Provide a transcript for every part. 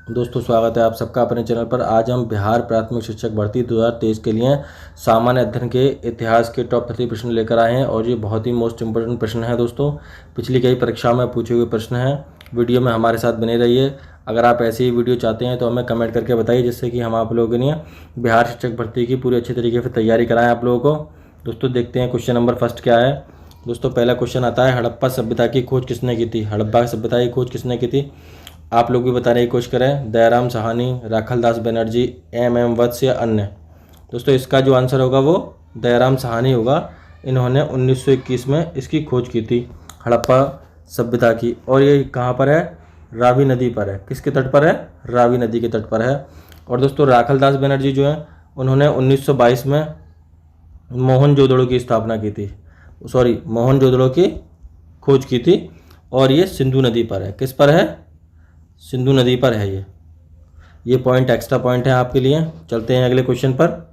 दोस्तों स्वागत है आप सबका अपने चैनल पर। आज हम बिहार प्राथमिक शिक्षक भर्ती 2023 के लिए सामान्य अध्ययन के इतिहास के टॉप 30 प्रश्न लेकर आए हैं और ये बहुत ही मोस्ट इंपोर्टेंट प्रश्न है दोस्तों। पिछली कई परीक्षाओं में पूछे हुए प्रश्न हैं। वीडियो में हमारे साथ बने रहिए। अगर आप ऐसी ही वीडियो चाहते हैं तो हमें कमेंट करके बताइए, जिससे कि हम आप लोगों के लिए बिहार शिक्षक भर्ती की पूरी अच्छी तरीके से तैयारी कराएँ आप लोगों को। दोस्तों देखते हैं क्वेश्चन नंबर फर्स्ट क्या है। दोस्तों पहला क्वेश्चन आता है, हड़प्पा सभ्यता की खोज किसने की थी? हड़प्पा सभ्यता की खोज किसने की थी? आप लोग भी बताने की कोशिश करें। दयाराम साहनी, राखलदास बनर्जी, एम वत्स या अन्य। दोस्तों इसका जो आंसर होगा वो दयाराम साहनी होगा। इन्होंने 1921 में इसकी खोज की थी, हड़प्पा सभ्यता की। और ये कहाँ पर है? रावी नदी पर है। किसके तट पर है? रावी नदी के तट पर है। और दोस्तों राखलदास बनर्जी जो है उन्होंने 1922 में मोहनजोदड़ो की स्थापना की थी, मोहनजोदड़ो की खोज की थी। और ये सिंधु नदी पर है। किस पर है? सिंधु नदी पर है ये पॉइंट एक्स्ट्रा पॉइंट है आपके लिए। चलते हैं अगले क्वेश्चन पर।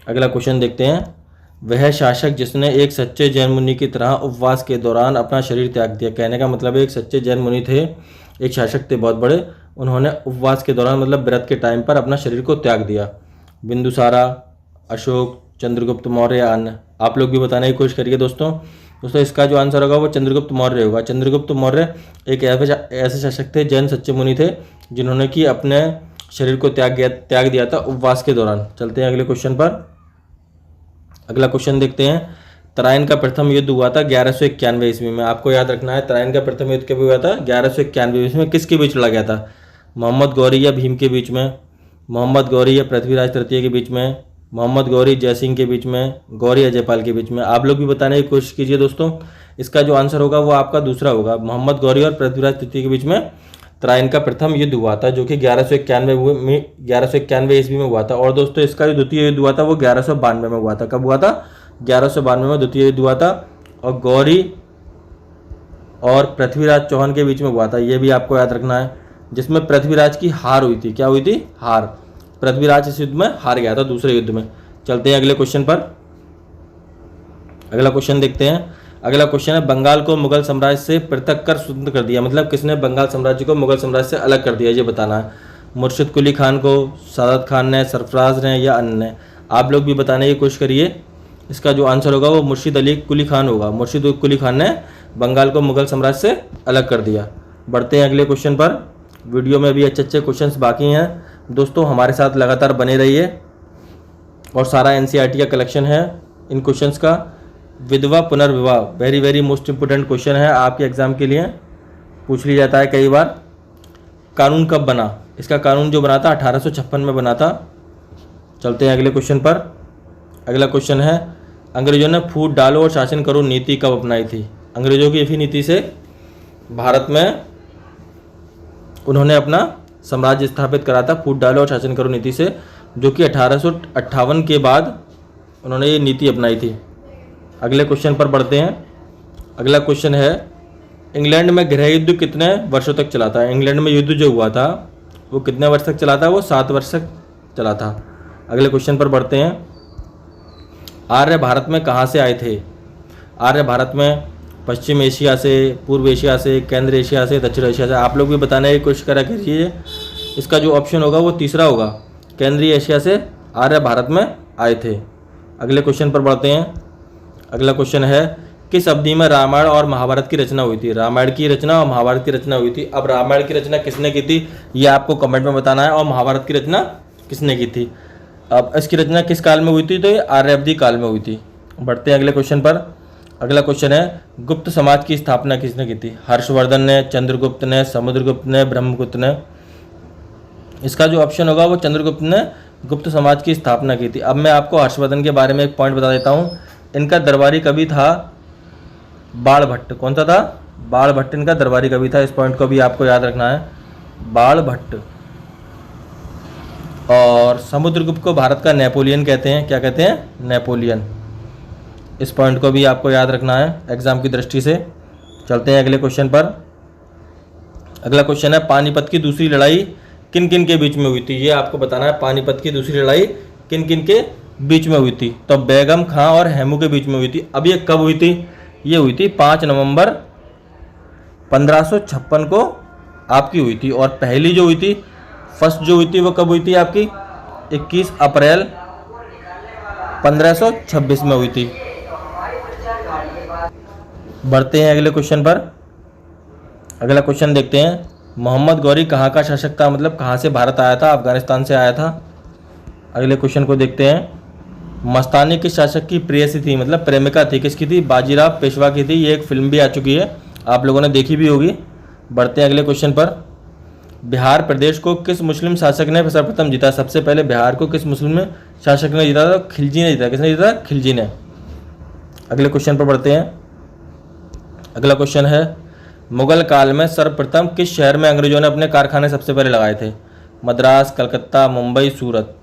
अगला क्वेश्चन देखते हैं, वह शासक जिसने एक सच्चे जैन मुनि की तरह उपवास के दौरान अपना शरीर त्याग दिया। कहने का मतलब एक सच्चे जैन मुनि थे, एक शासक थे बहुत बड़े, उन्होंने उपवास के दौरान मतलब व्रत के टाइम पर अपना शरीर को त्याग दिया। बिंदुसारा, अशोक, चंद्रगुप्त मौर्य या अन्य। आप लोग भी बताने की कोशिश करिए दोस्तों। इसका जो आंसर होगा वो चंद्रगुप्त मौर्य होगा। चंद्रगुप्त मौर्य एक ऐसे शासक थे, जैन सच्चे मुनि थे, जिन्होंने कि अपने शरीर को त्याग दिया था उपवास के दौरान। चलते हैं अगले क्वेश्चन पर। अगला क्वेश्चन देखते हैं, तराइन का प्रथम युद्ध हुआ था 1191 ईस्वी में। आपको याद रखना है तराइन का प्रथम युद्ध कब हुआ था? 1191 ईस्वी में। किसके बीच लड़ा गया था? मोहम्मद गौरी या भीम के बीच में, मोहम्मद गौरी या पृथ्वीराज तृतीय के बीच में, मोहम्मद गौरी जयसिंह के बीच में, गौरी अजयपाल के बीच में। आप लोग भी बताने की कोशिश कीजिए दोस्तों। इसका जो आंसर होगा वो आपका दूसरा होगा, मोहम्मद गौरी और पृथ्वीराज तृतीय के बीच में तराइन का प्रथम युद्ध हुआ था, जो कि 1191 ईस्वी में हुआ था। और दोस्तों इसका जो द्वितीय युद्ध हुआ था वो 1192 में हुआ था। कब हुआ था? 1192 में द्वितीय युद्ध हुआ था और गौरी और पृथ्वीराज चौहान के बीच में हुआ था। ये भी आपको याद रखना है, जिसमें पृथ्वीराज की हार हुई थी। क्या हुई थी? हार। पृथ्वीराज इस युद्ध में हार गया था, दूसरे युद्ध में। चलते हैं अगले क्वेश्चन पर। अगला क्वेश्चन देखते हैं। अगला क्वेश्चन है, बंगाल को मुगल साम्राज्य से पृथक कर स्वतंत्र कर दिया। मतलब किसने बंगाल साम्राज्य को मुगल साम्राज्य से अलग कर दिया, ये बताना है। मुर्शिद कुली खान को, सादत खान ने, सरफराज ने या अन्य ने। आप लोग भी बताने की कोशिश करिए। इसका जो आंसर होगा वो मुर्शिद अली कुली खान होगा। मुर्शिद कुली खान ने बंगाल को मुगल साम्राज्य से अलग कर दिया। बढ़ते हैं अगले क्वेश्चन पर। वीडियो में भी अच्छे अच्छे क्वेश्चंस बाकी हैं दोस्तों, हमारे साथ लगातार बने रहिए। और सारा एनसीईआरटी का कलेक्शन है इन क्वेश्चंस का। विधवा पुनर्विवाह very very most important question है आपके एग्जाम के लिए, पूछ लिया जाता है कई बार। कानून कब बना? इसका कानून जो बना था 1856 में बना था। चलते हैं अगले क्वेश्चन पर। अगला क्वेश्चन है, अंग्रेजों ने फूट डालो और शासन करो नीति कब अपनाई थी? अंग्रेजों की इसी नीति से भारत में उन्होंने अपना साम्राज्य स्थापित करा था, फूट डालो और शासन करो नीति से, जो कि 1858 के बाद उन्होंने ये नीति अपनाई थी। अगले क्वेश्चन पर बढ़ते हैं। अगला क्वेश्चन है, इंग्लैंड में गृह युद्ध कितने वर्षों तक चला था? इंग्लैंड में युद्ध जो हुआ था वो कितने वर्ष तक चला था? वो 7 वर्ष तक चला था। अगले क्वेश्चन पर बढ़ते हैं। आर्य भारत में कहाँ से आए थे? आर्य भारत में पश्चिम एशिया से, पूर्व एशिया से, केंद्र एशिया से, दक्षिण एशिया से। आप लोग भी बताने की कोशिश करा कीजिए। इसका जो ऑप्शन होगा वो तीसरा होगा, केंद्रीय एशिया से आर्य भारत में आए थे। अगले क्वेश्चन पर बढ़ते हैं। अगला क्वेश्चन है, किस अवधि में रामायण और महाभारत की रचना हुई थी? रामायण की रचना और महाभारत की रचना हुई थी। अब रामायण की रचना किसने की थी ये आपको कमेंट में बताना है, और महाभारत की रचना किसने की थी। अब इसकी रचना किस काल में हुई थी? तो ये आर्यावधि काल में हुई थी। बढ़ते हैं अगले क्वेश्चन पर। अगला क्वेश्चन है, गुप्त समाज की स्थापना किसने की थी? हर्षवर्धन ने, चंद्रगुप्त ने, समुद्रगुप्त ने, ब्रह्मगुप्त ने। इसका जो ऑप्शन होगा वो चंद्रगुप्त ने गुप्त समाज की स्थापना की थी। अब मैं आपको हर्षवर्धन के बारे में एक पॉइंट बता देता हूँ। इनका दरबारी कवि था बाणभट्ट। कौन सा था? बाणभट्ट इनका दरबारी कवि था। इस पॉइंट को भी आपको याद रखना है, बाणभट्ट। और समुद्रगुप्त को भारत का नेपोलियन कहते हैं। क्या कहते हैं? नेपोलियन। इस पॉइंट को भी आपको याद रखना है एग्जाम की दृष्टि से। चलते हैं अगले क्वेश्चन पर। अगला क्वेश्चन है, पानीपत की दूसरी लड़ाई किन किन के बीच में हुई थी? ये आपको बताना है, पानीपत की दूसरी लड़ाई किन किन के बीच में हुई थी? तो बेगम खां और हेमू के बीच में हुई थी। अब ये कब हुई थी? ये हुई थी 5 नवंबर 1556 को आपकी हुई थी। और पहली जो हुई थी फर्स्ट जो हुई थी वो कब हुई थी आपकी? 21 अप्रैल 1526 में हुई थी। बढ़ते हैं अगले क्वेश्चन पर। अगला क्वेश्चन देखते हैं, मोहम्मद गौरी कहाँ का शासक था, मतलब कहाँ से भारत आया था? अफगानिस्तान से आया था। अगले क्वेश्चन को देखते हैं, मस्तानी किस शासक की प्रेयसी थी, मतलब प्रेमिका थी, किसकी थी? बाजीराव पेशवा की थी। ये एक फिल्म भी आ चुकी है, आप लोगों ने देखी भी होगी। बढ़ते हैं अगले क्वेश्चन पर। बिहार प्रदेश को किस मुस्लिम शासक ने सर्वप्रथम जीता? सबसे पहले बिहार को किस मुस्लिम शासक ने जीता था? खिलजी ने जीता। किसने जीता? खिलजी ने। अगले क्वेश्चन पर बढ़ते हैं। अगला क्वेश्चन है, मुगल काल में सर्वप्रथम किस शहर में अंग्रेजों ने अपने कारखाने सबसे पहले लगाए थे? मद्रास, कलकत्ता, मुंबई, सूरत।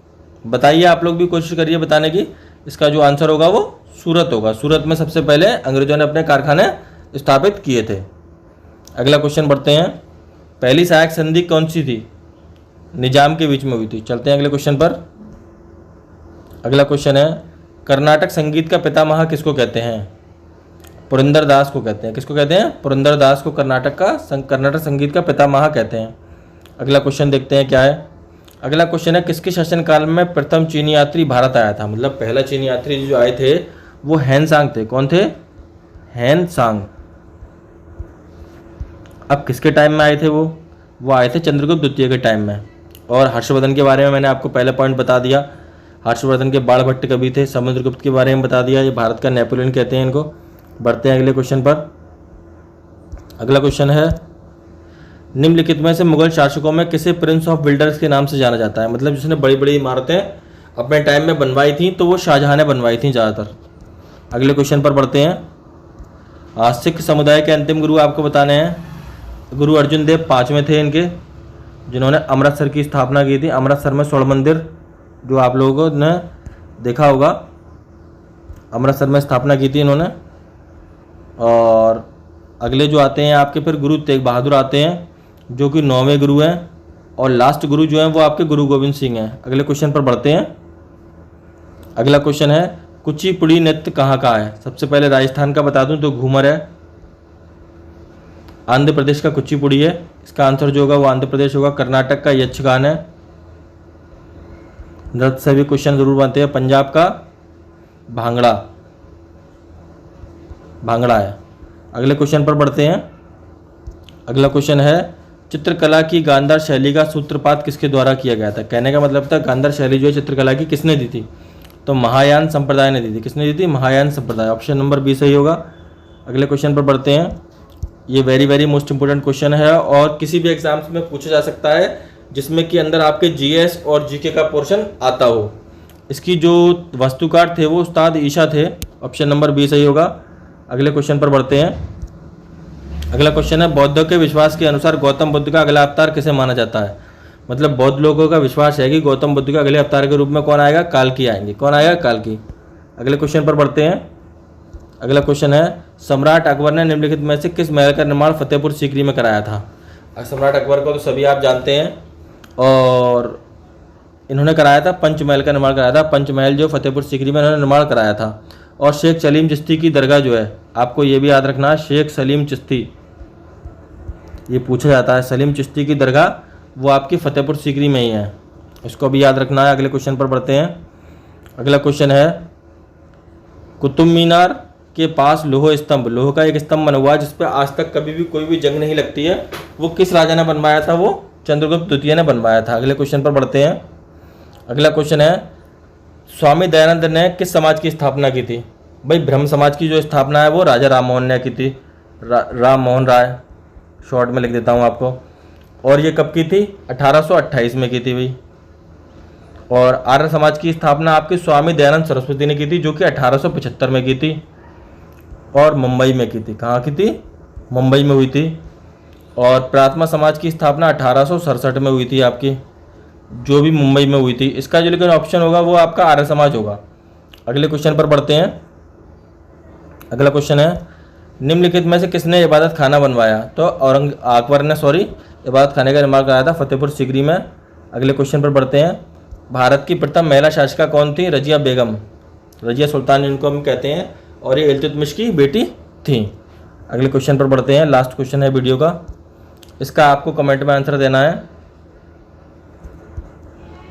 बताइए, आप लोग भी कोशिश करिए बताने की। इसका जो आंसर होगा वो सूरत होगा। सूरत में सबसे पहले अंग्रेजों ने अपने कारखाने स्थापित किए थे। अगला क्वेश्चन बढ़ते हैं, पहली सहायक संधि कौन सी थी? निजाम के बीच में हुई थी। चलते हैं अगले क्वेश्चन पर। अगला क्वेश्चन है, कर्नाटक संगीत का पितामह किसको कहते हैं? पुरंदरदास को कहते हैं। किसको कहते हैं? पुरंदरदास को कर्नाटक संगीत का पितामह कहते हैं। अगला क्वेश्चन देखते हैं क्या है। अगला क्वेश्चन है, किसके शासनकाल में प्रथम चीनी यात्री भारत आया था? मतलब पहला चीनी यात्री जो आए थे वो हैनसांग थे। कौन थे? हैनसांग। अब किसके टाइम में आए थे वो आए थे चंद्रगुप्त द्वितीय के टाइम में। और हर्षवर्धन के बारे में मैंने आपको पहले पॉइंट बता दिया। हर्षवर्धन के बाणभट्ट कवि थे। समुद्रगुप्त के बारे में बता दिया, ये भारत का नेपोलियन कहते हैं इनको। बढ़ते हैं अगले क्वेश्चन पर। अगला क्वेश्चन है, निम्नलिखित में से मुगल शासकों में किसे प्रिंस ऑफ बिल्डर्स के नाम से जाना जाता है? मतलब जिसने बड़ी बड़ी इमारतें अपने टाइम में बनवाई थी तो वो शाहजहां ने बनवाई थी ज़्यादातर। अगले क्वेश्चन पर बढ़ते हैं। सिख समुदाय के अंतिम गुरु आपको बताने हैं। गुरु अर्जुन देव 5वें थे इनके, जिन्होंने अमृतसर की स्थापना की थी। अमृतसर में स्वर्ण मंदिर जो आप लोगों ने देखा होगा, अमृतसर में स्थापना की थी इन्होंने। और अगले जो आते हैं आपके फिर गुरु तेग बहादुर आते हैं, जो कि 9वें गुरु हैं। और लास्ट गुरु जो हैं वो आपके गुरु गोविंद सिंह हैं। अगले क्वेश्चन पर बढ़ते हैं। अगला क्वेश्चन है, कुचिपुड़ी नृत्य कहाँ का है? सबसे पहले राजस्थान का बता दूं तो घूमर है। आंध्र प्रदेश का कुचिपुड़ी है, इसका आंसर जो होगा वो आंध्र प्रदेश होगा। कर्नाटक का यक्षगान है। नृत्य से भी क्वेश्चन जरूर बनते हैं। पंजाब का भांगड़ा है। अगले क्वेश्चन पर बढ़ते हैं। अगला क्वेश्चन है, चित्रकला की गांधार शैली का सूत्रपात किसके द्वारा किया गया था? कहने का मतलब था गांधार शैली जो है चित्रकला की किसने दी थी? तो महायान संप्रदाय ने दी थी। किसने दी थी? महायान संप्रदाय। ऑप्शन नंबर बी सही होगा। अगले क्वेश्चन पर बढ़ते हैं। ये वेरी मोस्ट इंपोर्टेंट क्वेश्चन है और किसी भी एग्जाम्स में पूछा जा सकता है, जिसमें कि अंदर आपके जीएस और जीके का पोर्शन आता हो। इसकी जो वास्तुकार थे वो उस्ताद ईशा थे। ऑप्शन नंबर बी सही होगा। अगले क्वेश्चन पर बढ़ते हैं। अगला क्वेश्चन है, बौद्धों के विश्वास के अनुसार गौतम बुद्ध का अगला अवतार किसे माना जाता है? मतलब बौद्ध लोगों का विश्वास है कि गौतम बुद्ध के अगले अवतार के रूप में कौन आएगा? काल्की आएंगे। कौन आएगा? काल्की। अगले क्वेश्चन पर बढ़ते हैं। अगला क्वेश्चन है, सम्राट अकबर ने निम्नलिखित में से किस महल का निर्माण फतेहपुर सीकरी में कराया था? सम्राट अकबर को तो सभी आप जानते हैं और इन्होंने कराया था पंचमहल का निर्माण कराया था। पंचमहल जो फतेहपुर सीकरी में इन्होंने निर्माण कराया था। और शेख सलीम चिश्ती की दरगाह जो है, आपको ये भी याद रखना है, शेख सलीम चिश्ती, ये पूछा जाता है। सलीम चिश्ती की दरगाह वो आपकी फतेहपुर सीकरी में ही है, इसको भी याद रखना है। अगले क्वेश्चन पर बढ़ते हैं। अगला क्वेश्चन है, कुतुब मीनार के पास लोह का एक स्तंभ बना हुआ है जिस पर आज तक कभी भी कोई भी जंग नहीं लगती है, वो किस राजा ने बनवाया था? वो चंद्रगुप्त द्वितीय ने बनवाया था। अगले क्वेश्चन पर बढ़ते हैं। अगला क्वेश्चन है, स्वामी दयानंद ने किस समाज की स्थापना की थी? भाई ब्रह्म समाज की जो स्थापना है वो राजा राम मोहन ने की थी। राम मोहन राय, शॉर्ट में लिख देता हूँ आपको। और ये कब की थी? 1828 में की थी भाई। और आर्य समाज की स्थापना आपके स्वामी दयानंद सरस्वती ने की थी, जो कि 1875 में की थी और मुंबई में की थी। कहाँ की थी? मुंबई में हुई थी। और प्रार्थना समाज की स्थापना 1867 में हुई थी आपकी, जो भी मुंबई में हुई थी। इसका जो लेकिन ऑप्शन होगा वो आपका आर्य समाज होगा। अगले क्वेश्चन पर बढ़ते हैं। अगला क्वेश्चन है, निम्नलिखित में से किसने इबादत खाना बनवाया? तो अकबर ने इबादत खाने का निर्माण कराया था फतेहपुर सीकरी में। अगले क्वेश्चन पर बढ़ते हैं। भारत की प्रथम महिला शासिका कौन थी? रजिया बेगम, रजिया सुल्तान जिनको हम कहते हैं, और ये इल्तुतमिश की बेटी थी। अगले क्वेश्चन पर बढ़ते हैं। लास्ट क्वेश्चन है वीडियो का, इसका आपको कमेंट में आंसर देना है।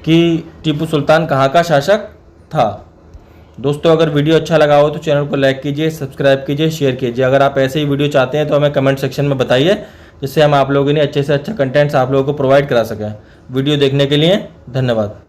कि टीपू सुल्तान कहाँ का शासक था। दोस्तों अगर वीडियो अच्छा लगा हो तो चैनल को लाइक कीजिए, सब्सक्राइब कीजिए, शेयर कीजिए। अगर आप ऐसे ही वीडियो चाहते हैं तो हमें कमेंट सेक्शन में बताइए, जिससे हम आप लोगों ने अच्छे से अच्छा कंटेंट्स आप लोगों को प्रोवाइड करा सकें। वीडियो देखने के लिए धन्यवाद।